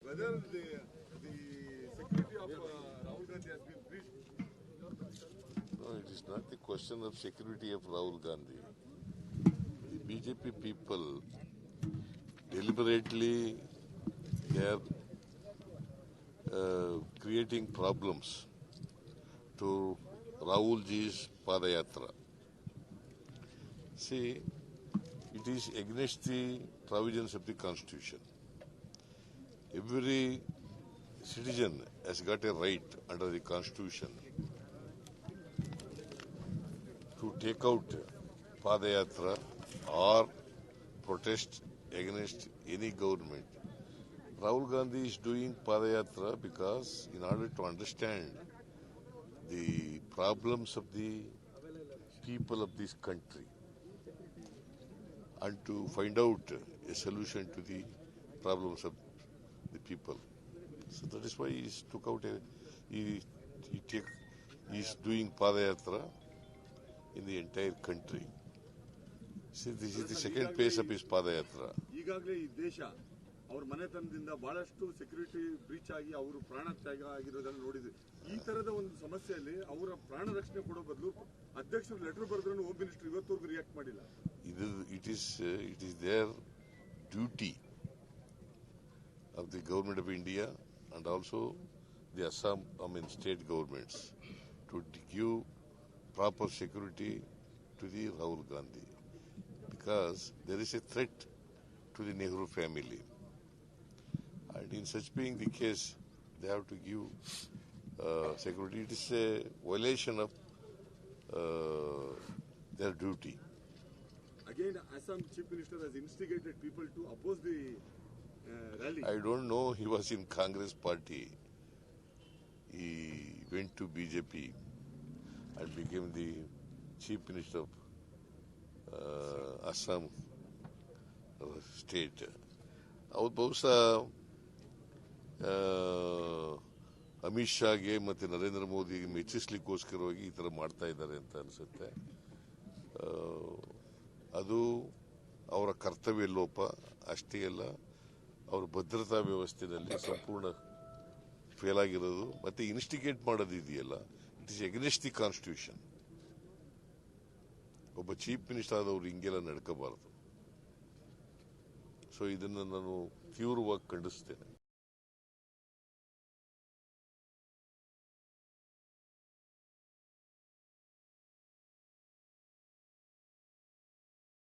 whether the security of Rahul Gandhi has been breached. No, it is not the question of security of Rahul Gandhi. The BJP people deliberately they are creating problems to Rahul ji's Padayatra. See, it is against the provisions of the Constitution. Every citizen has got a right under the Constitution to take out Padayatra or protest against any government. Rahul Gandhi is doing Padayatra because in order to understand the problems of the people of this country and to find out a solution to the problems of the people. So that is why he took out he is doing Padayatra in the entire country. See, this is the second phase of his Padayatra. ಈಗಾಗಲೇ ಈ ದೇಶ ಅವರ ಮನೆತನದಿಂದ ಬಹಳಷ್ಟು security breach ಆಗಿ ಅವರು ಪ್ರಾಣ ತ್ಯಾಗ ಆಗಿರೋದನ್ನು ನೋಡಿದ್ವಿ. ಈ ತರದ ಒಂದು ಸಮಸ್ಯೆಯಲ್ಲಿ ಅವರ ಪ್ರಾಣ ರಕ್ಷಣೆ ಕೊಡೋ ಬದಲು ಅಧ್ಯಕ್ಷರು ಲೆಟರ್ ಬರೆದ್ರು ಹೋಮ್ ಮಿನಿಸ್ಟರ್ ಇವತ್ತವರೆಗೂ ರಿಯಾಕ್ಟ್ ಮಾಡಿಲ್ಲ. It is their duty of the government of India and also the Assam, state governments to give proper security to the Rahul Gandhi because there is a threat to the Nehru family. And in such being the case, they have to give security. It is a violation of their duty. Again, Assam Chief Minister has instigated people to oppose the rally. I don't know, he was in Congress party. He went to BJP and became the Chief Minister of Assam state. ಅವ್ರು ಬಹುಶಃ ಅಮಿತ್ ಶಾಗೆ ಮತ್ತೆ ನರೇಂದ್ರ ಮೋದಿಗೆ ಮೆಚ್ಚಿಸ್ಲಿಕ್ಕೋಸ್ಕರವಾಗಿ ಈ ತರ ಮಾಡ್ತಾ ಇದ್ದಾರೆ ಅಂತ ಅನಿಸುತ್ತೆ. ಅದು ಅವರ ಕರ್ತವ್ಯ ಲೋಪ ಅಷ್ಟೇ ಅಲ್ಲ, ಅವರ ಭದ್ರತಾ ವ್ಯವಸ್ಥೆಯಲ್ಲಿ ಸಂಪೂರ್ಣ ಫೇಲ್ ಆಗಿರೋದು ಮತ್ತೆ ಇನ್ಸ್ಟಿಗೇಟ್ ಮಾಡೋದು ಇದೆಯಲ್ಲ, it is against the constitution. ಒಬ್ಬ ಚೀಫ್ ಮಿನಿಸ್ಟರ್ ಆದವರು ಹಿಂಗೆಲ್ಲ ನಡ್ಕೋಬಾರದು. ಸೊ ಇದನ್ನು ನಾನು ತೀವ್ರವಾಗಿ ಖಂಡಿಸ್ತೇನೆ.